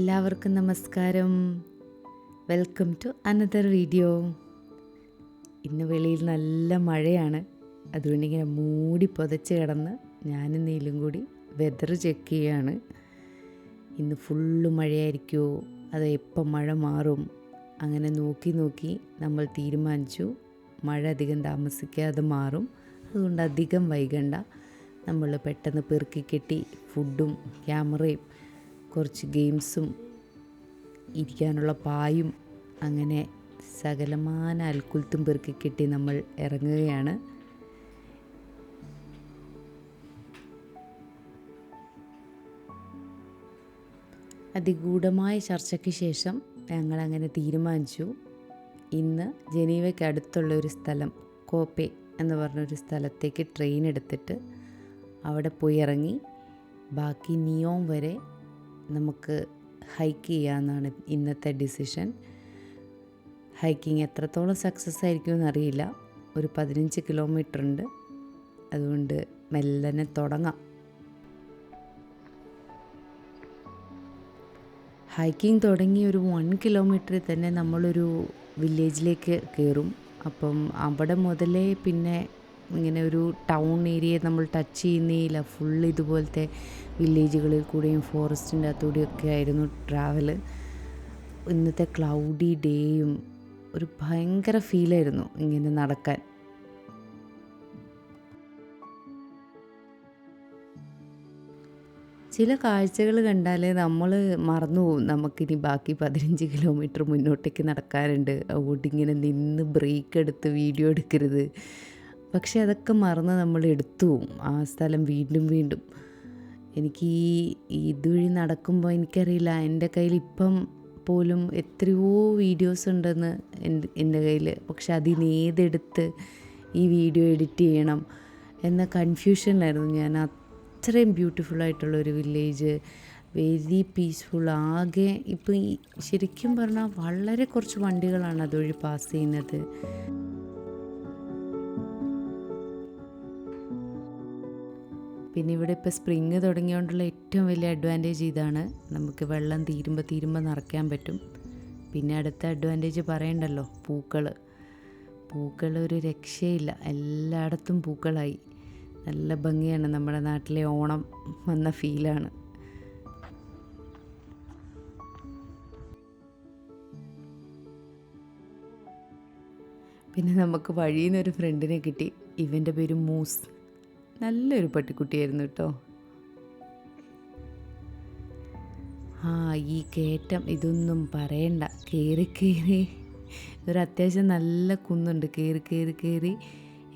എല്ലാവർക്കും നമസ്കാരം. Welcome to another video. ഇന്ന് വെളിയിൽ നല്ല മഴയാണ്. അതുകൊണ്ട് ഇങ്ങനെ മൂടി പുതച്ച് കിടന്ന് ഞാനും നീലും കൂടി വെതർ ചെക്ക് ചെയ്യുകയാണ്. ഇന്ന് ഫുള്ള് മഴയായിരിക്കുമോ അതോ എപ്പം മഴ മാറും? അങ്ങനെ നോക്കി നമ്മൾ തീരുമാനിച്ചു മഴ അധികം താമസിക്കാതെ മാറും. അതുകൊണ്ട് അധികം വൈകണ്ട. നമ്മൾ പെട്ടെന്ന് പെറുക്കി കെട്ടി ഫുഡും ക്യാമറയും കുറച്ച് ഗെയിംസും ഇരിക്കാനുള്ള പായും അങ്ങനെ സകലമാന അൽക്കുലത്തും പെറുക്കി കെട്ടി നമ്മൾ ഇറങ്ങുകയാണ്. അതിഗൂഢമായ ചർച്ചയ്ക്ക് ശേഷം ഞങ്ങളങ്ങനെ തീരുമാനിച്ചു ഇന്ന് ജനീവയ്ക്ക് അടുത്തുള്ള ഒരു സ്ഥലം കോപ്പെ എന്ന് പറഞ്ഞൊരു സ്ഥലത്തേക്ക് ട്രെയിൻ എടുത്തിട്ട് അവിടെ പോയി ഇറങ്ങി ബാക്കി നിയോം വരെ നമുക്ക് ഹൈക്ക് ചെയ്യാമെന്നാണ് ഇന്നത്തെ ഡിസിഷൻ. ഹൈക്കിങ് എത്രത്തോളം സക്സസ് ആയിരിക്കുമെന്ന് അറിയില്ല. ഒരു 15 കിലോമീറ്റർ ഉണ്ട്. അതുകൊണ്ട് മെല്ലനെ തുടങ്ങാം. ഹൈക്കിങ് തുടങ്ങി ഒരു 1 കിലോമീറ്ററിൽ തന്നെ നമ്മളൊരു വില്ലേജിലേക്ക് കയറും. അപ്പം അവിടെ മുതലേ പിന്നെ ഇങ്ങനെ ഒരു ടൗൺ ഏരിയ നമ്മൾ ടച്ച് ചെയ്യുന്നേയില്ല. ഫുള്ള് ഇതുപോലത്തെ വില്ലേജുകളിൽ കൂടെയും ഫോറസ്റ്റിൻ്റെ അകത്തൂടെയൊക്കെ ആയിരുന്നു ട്രാവൽ. ഇന്നത്തെ ക്ലൗഡി ഡേയും ഒരു ഭയങ്കര ഫീലായിരുന്നു ഇങ്ങനെ നടക്കാൻ. ചില കാഴ്ചകൾ കണ്ടാൽ നമ്മൾ മറന്നു പോകും. നമുക്കിനി ബാക്കി 15 കിലോമീറ്റർ മുന്നോട്ടേക്ക് നടക്കാറുണ്ട്. അതുകൊണ്ട് ഇങ്ങനെ നിന്ന് ബ്രേക്ക് എടുത്ത് വീഡിയോ എടുക്കരുത്. പക്ഷെ അതൊക്കെ മറന്ന് നമ്മൾ എടുത്തു പോവും ആ സ്ഥലം വീണ്ടും. എനിക്ക് ഇതുവഴി നടക്കുമ്പോൾ എനിക്കറിയില്ല, എൻ്റെ കയ്യിൽ ഇപ്പം പോലും എത്രയോ വീഡിയോസ് ഉണ്ടെന്ന് എൻ്റെ കയ്യിൽ. പക്ഷെ അതിന് ഏതെടുത്ത് ഈ വീഡിയോ എഡിറ്റ് ചെയ്യണം എന്ന കൺഫ്യൂഷനിലായിരുന്നു ഞാൻ. അത്രയും ബ്യൂട്ടിഫുള്ളായിട്ടുള്ളൊരു വില്ലേജ്, വെരി പീസ്ഫുൾ. ആകെ ഇപ്പം ശരിക്കും പറഞ്ഞാൽ വളരെ കുറച്ച് വണ്ടികളാണ് അതുവഴി പാസ് ചെയ്യുന്നത്. പിന്നെ ഇവിടെ ഇപ്പോൾ സ്പ്രിങ് തുടങ്ങിയോണ്ടുള്ള ഏറ്റവും വലിയ അഡ്വാൻറ്റേജ് ഇതാണ്. നമുക്ക് വെള്ളം തീരുമ്പോൾ നിറയ്ക്കാൻ പറ്റും. പിന്നെ അടുത്ത അഡ്വാൻറ്റേജ് പറയണ്ടല്ലോ, പൂക്കൾ ഒരു രക്ഷയില്ല. എല്ലായിടത്തും പൂക്കളായി. നല്ല ഭംഗിയാണ്. നമ്മുടെ നാട്ടിലെ ഓണം വന്ന ഫീലാണ്. പിന്നെ നമുക്ക് വഴിയിൽ നിന്നൊരു ഫ്രണ്ടിനെ കിട്ടി. ഇവൻ്റെ പേര് മൂസ്. നല്ലൊരു പട്ടിക്കുട്ടിയായിരുന്നു കേട്ടോ. ഈ കയറ്റം ഇതൊന്നും പറയണ്ട. കയറി ഒരു അത്യാവശ്യം നല്ല കുന്നുണ്ട്. കയറി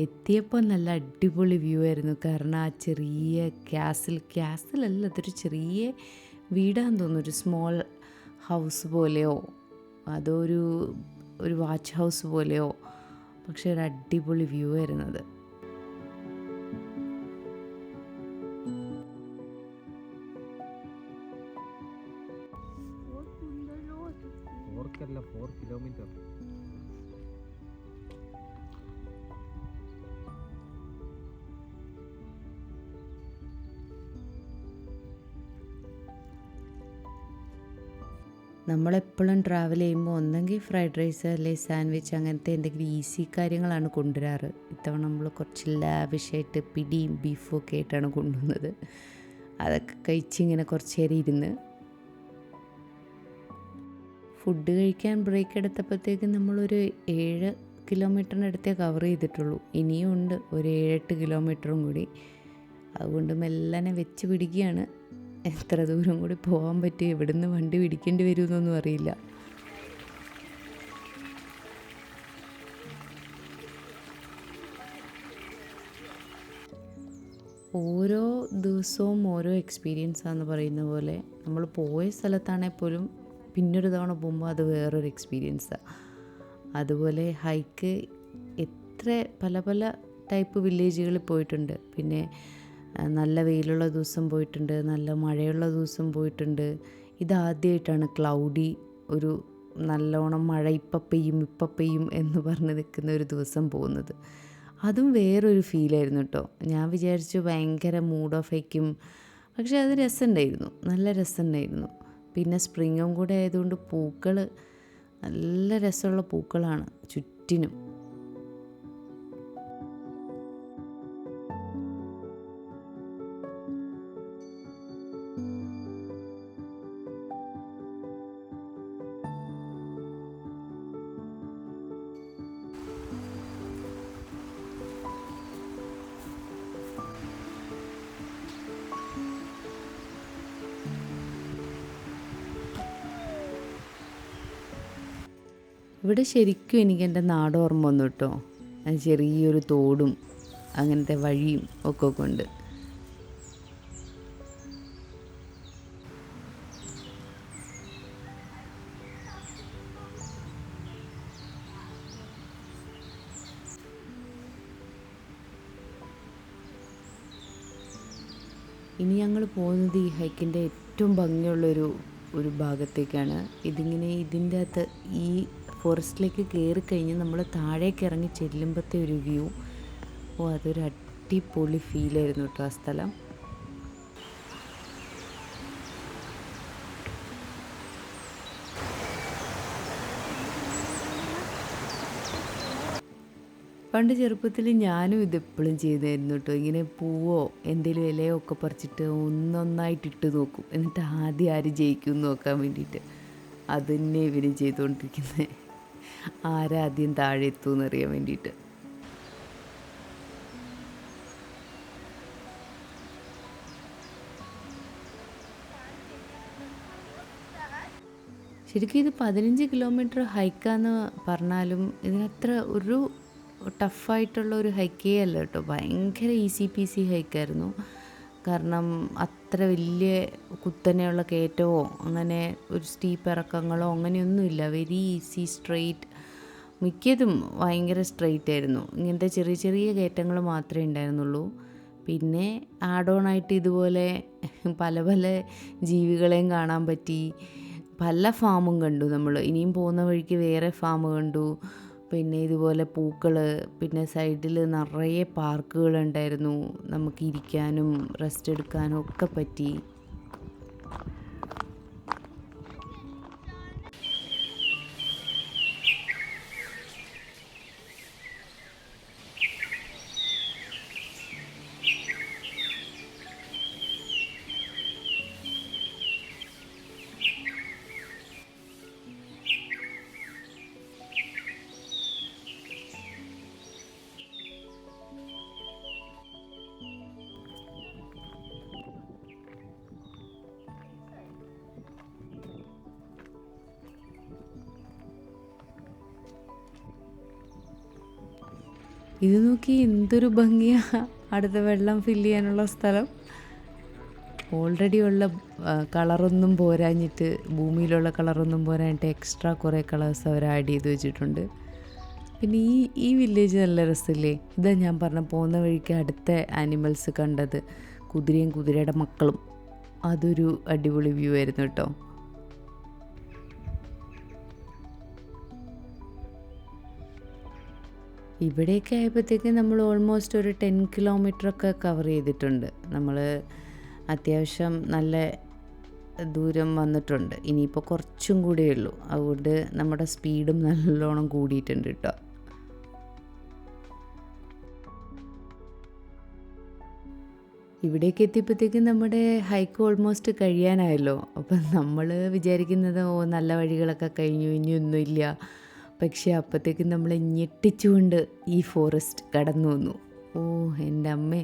എത്തിയപ്പോൾ നല്ല അടിപൊളി വ്യൂ ആയിരുന്നു. കാരണം ആ ചെറിയ ക്യാസിലല്ല, അതൊരു ചെറിയ വീടാന്ന് തോന്നുന്നു. ഒരു സ്മോൾ ഹൗസ് പോലെയോ അതോ ഒരു വാച്ച് ഹൗസ് പോലെയോ. പക്ഷെ ഒരു അടിപൊളി വ്യൂ ആയിരുന്നത്. Orkella 4 kilometer. നമ്മളെപ്പോഴും ട്രാവൽ ചെയ്യുമ്പോൾ ഒന്നെങ്കിൽ ഫ്രൈഡ് റൈസ് അല്ലെങ്കിൽ സാൻഡ്വിച്ച് അങ്ങനത്തെ എന്തെങ്കിലും ഈസി കാര്യങ്ങളാണ് കൊണ്ടുവരാറ്. ഇത്തവണ നമ്മൾ കുറച്ച് ലാവിഷായിട്ട് പിടിയും ബീഫും ഒക്കെ ആയിട്ടാണ് കൊണ്ടുവന്നത്. അതൊക്കെ കഴിച്ചിങ്ങനെ കുറച്ച് നേരം ഇരുന്ന് ഫുഡ് കഴിക്കാൻ ബ്രേക്ക് എടുത്തപ്പോഴത്തേക്കും നമ്മളൊരു 7 കിലോമീറ്ററിനടുത്തേ കവർ ചെയ്തിട്ടുള്ളൂ. ഇനിയും ഉണ്ട് ഒരു 7-8 കിലോമീറ്ററും കൂടി. അതുകൊണ്ട് മെല്ലനെ വെച്ച് പിടിക്കുകയാണ്. എത്ര ദൂരം കൂടി പോകാൻ പറ്റും, എവിടുന്ന് വണ്ടി പിടിക്കേണ്ടി വരുമെന്നൊന്നും അറിയില്ല. ഓരോ ദിവസവും ഓരോ എക്സ്പീരിയൻസാന്ന് പറയുന്ന പോലെ നമ്മൾ പോയ സ്ഥലത്താണെങ്കിൽ പോലും പിന്നൊരു തവണ പോകുമ്പോൾ അത് വേറൊരു എക്സ്പീരിയൻസാണ്. അതുപോലെ ഹൈക്ക് എത്ര പല ടൈപ്പ് വില്ലേജുകളിൽ പോയിട്ടുണ്ട്. പിന്നെ നല്ല വെയിലുള്ള ദിവസം പോയിട്ടുണ്ട്, നല്ല മഴയുള്ള ദിവസം പോയിട്ടുണ്ട്. ഇതാദ്യമായിട്ടാണ് ക്ലൗഡി ഒരു നല്ലോണം മഴ ഇപ്പം പെയ്യും എന്ന് പറഞ്ഞ് നിൽക്കുന്ന ഒരു ദിവസം പോകുന്നത്. അതും വേറൊരു ഫീലായിരുന്നു കേട്ടോ. ഞാൻ വിചാരിച്ചു ഭയങ്കര മൂഡ് ഓഫ് ആയിരിക്കും. പക്ഷേ അത് രസമുണ്ടായിരുന്നു, നല്ല രസമുണ്ടായിരുന്നു. പിന്നെ സ്പ്രിങ്ങും കൂടെ ആയതുകൊണ്ട് പൂക്കൾ നല്ല രസമുള്ള പൂക്കളാണ് ചുറ്റിനും. ഇവിടെ ശരിക്കും എനിക്ക് എൻ്റെ നാട് ഓർമ്മ വന്നു കേട്ടോ. ചെറിയൊരു തോടും അങ്ങനത്തെ വഴിയും ഒക്കെ കൊണ്ട്. ഇനി ഞങ്ങൾ പോകുന്നത് ഈ ഹൈക്കിൻ്റെ ഏറ്റവും ഭംഗിയുള്ളൊരു ഭാഗത്തേക്കാണ്. ഇതിൻ്റെ അകത്ത് ഈ ഫോറസ്റ്റിലേക്ക് കയറി കഴിഞ്ഞ് നമ്മൾ താഴേക്ക് ഇറങ്ങി ചെല്ലുമ്പോഴത്തെ ഒരു വ്യൂ, അതൊരു അടിപൊളി ഫീലായിരുന്നു കേട്ടോ ആ സ്ഥലം. പണ്ട് ചെറുപ്പത്തിൽ ഞാനും ഇതെപ്പോഴും ചെയ്തായിരുന്നു കേട്ടോ. ഇങ്ങനെ പൂവോ എന്തെങ്കിലും ഇലയോ ഒക്കെ പറിച്ചിട്ട് ഒന്നൊന്നായിട്ട് നോക്കും, എന്നിട്ട് ആദ്യം ആര് ജയിക്കും നോക്കാൻ വേണ്ടിയിട്ട്. അത് തന്നെ ഇവർ ചെയ്തുകൊണ്ടിരിക്കുന്നത്, ആരാദ്യം താഴെ എത്തുമെന്ന് അറിയാൻ വേണ്ടിയിട്ട്. ശരിക്കും ഇത് 15 കിലോമീറ്റർ ഹൈക്കാന്ന് പറഞ്ഞാലും ഇതിനത്ര ഒരു ടഫായിട്ടുള്ള ഒരു ഹൈക്കേ അല്ല കേട്ടോ. ഭയങ്കര ഈസി പീസി ഹൈക്കായിരുന്നു. കാരണം അത്ര വലിയ കുത്തനെയുള്ള കയറ്റമോ അങ്ങനെ ഒരു സ്റ്റീപ്പ് ഇറക്കങ്ങളോ അങ്ങനെയൊന്നുമില്ല. Very easy straight. മിക്കതും ഭയങ്കര സ്ട്രെയിറ്റ് ആയിരുന്നു. ഇങ്ങനത്തെ ചെറിയ ചെറിയ കയറ്റങ്ങൾ മാത്രമേ ഉണ്ടായിരുന്നുള്ളൂ. പിന്നെ ആഡ് ഓൺ ആയിട്ട് ഇതുപോലെ പല പല ജീവികളെയും കാണാൻ പറ്റി. പല ഫാമും കണ്ടു നമ്മൾ. ഇനിയും പോകുന്ന വഴിക്ക് വേറെ ഫാം കണ്ടു. പിന്നെ ഇതുപോലെ പൂക്കൾ, പിന്നെ സൈഡിൽ നിറയെ പാർക്കുകളുണ്ടായിരുന്നു. നമുക്ക് ഇരിക്കാനും റെസ്റ്റ് എടുക്കാനും ഒക്കെ പറ്റി. ഇത് നോക്കി എന്തൊരു ഭംഗിയാ അടുത്ത വെള്ളം ഫില്ല് ചെയ്യാനുള്ള സ്ഥലം. ഓൾറെഡി ഉള്ള കളറൊന്നും പോരാഞ്ഞിട്ട്, ഭൂമിയിലുള്ള കളറൊന്നും പോരാഞ്ഞിട്ട് എക്സ്ട്രാ കുറേ കളേഴ്സ് അവർ ആഡ് ചെയ്ത് വെച്ചിട്ടുണ്ട്. പിന്നെ ഈ വില്ലേജ് നല്ല രസമില്ലേ? ഇതാ ഞാൻ പറഞ്ഞ പോകുന്ന വഴിക്ക് അടുത്ത ആനിമൽസ് കണ്ടത്, കുതിരയും കുതിരയുടെ മക്കളും. അതൊരു അടിപൊളി വ്യൂ ആയിരുന്നു കേട്ടോ. ഇവിടെയൊക്കെ ആയപ്പോഴത്തേക്ക് നമ്മൾ ഓൾമോസ്റ്റ് ഒരു 10 കിലോമീറ്ററൊക്കെ കവർ ചെയ്തിട്ടുണ്ട്. നമ്മൾ അത്യാവശ്യം നല്ല ദൂരം വന്നിട്ടുണ്ട്. ഇനിയിപ്പോൾ കുറച്ചും കൂടിയേ ഉള്ളൂ. അതുകൊണ്ട് നമ്മുടെ സ്പീഡും നല്ലോണം കൂടിയിട്ടുണ്ട് കേട്ടോ. ഇവിടേക്ക് എത്തിയപ്പോഴത്തേക്കും നമ്മുടെ ഹൈക്ക് ഓൾമോസ്റ്റ് കഴിയാനായല്ലോ. അപ്പം നമ്മൾ വിചാരിക്കുന്നത് നല്ല വഴികളൊക്കെ കഴിഞ്ഞു, ഇനിയൊന്നുമില്ല. പക്ഷേ അപ്പോഴത്തേക്കും നമ്മളെ ഞെട്ടിച്ചുകൊണ്ട് ഈ ഫോറസ്റ്റ് കടന്നു വന്നു. എൻ്റെ അമ്മേ,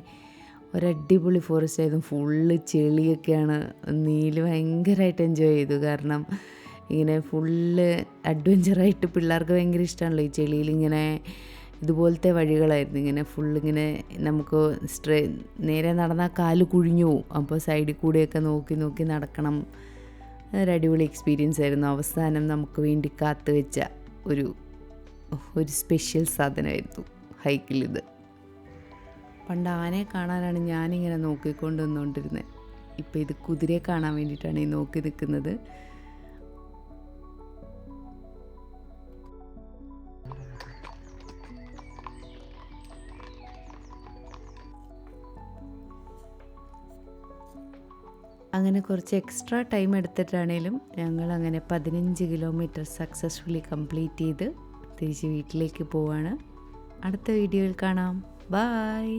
ഒരടിപൊളി ഫോറസ്റ്റ് ആയിരുന്നു. ഫുള്ള് ചെളിയൊക്കെയാണ്. നീല് ഭയങ്കരമായിട്ട് എൻജോയ് ചെയ്തു. കാരണം ഇങ്ങനെ ഫുള്ള് അഡ്വഞ്ചറായിട്ട് പിള്ളേർക്ക് ഭയങ്കര ഇഷ്ടമാണല്ലോ ഈ ചെളിയിൽ. ഇങ്ങനെ ഇതുപോലത്തെ വഴികളായിരുന്നു. ഇങ്ങനെ ഫുള്ളിങ്ങനെ നമുക്ക് നേരെ നടന്നാൽ കാല് കുഴിഞ്ഞു പോവും. അപ്പോൾ സൈഡിൽ കൂടെയൊക്കെ നോക്കി നോക്കി നടക്കണം. ഒരടിപൊളി എക്സ്പീരിയൻസ് ആയിരുന്നു. അവസാനം നമുക്ക് വേണ്ടി കാത്തു വെച്ച ഒരു സ്പെഷ്യൽ സാധനമായിരുന്നു ഹൈക്കിലിത്. പണ്ട് ആനയെ കാണാനാണ് ഞാനിങ്ങനെ നോക്കിക്കൊണ്ട് വന്നുകൊണ്ടിരുന്നത്. ഇപ്പോൾ ഇത് കുതിരയെ കാണാൻ വേണ്ടിയിട്ടാണ് ഈ നോക്കി നിൽക്കുന്നത്. അങ്ങനെ കുറച്ച് എക്സ്ട്രാ ടൈം എടുത്തിട്ടാണേലും ഞങ്ങൾ അങ്ങനെ 15 കിലോമീറ്റർ സക്സസ്ഫുള്ളി കംപ്ലീറ്റ് ചെയ്ത് തിരിച്ച് വീട്ടിലേക്ക് പോവാണ്. അടുത്ത വീഡിയോയിൽ കാണാം. ബായ്.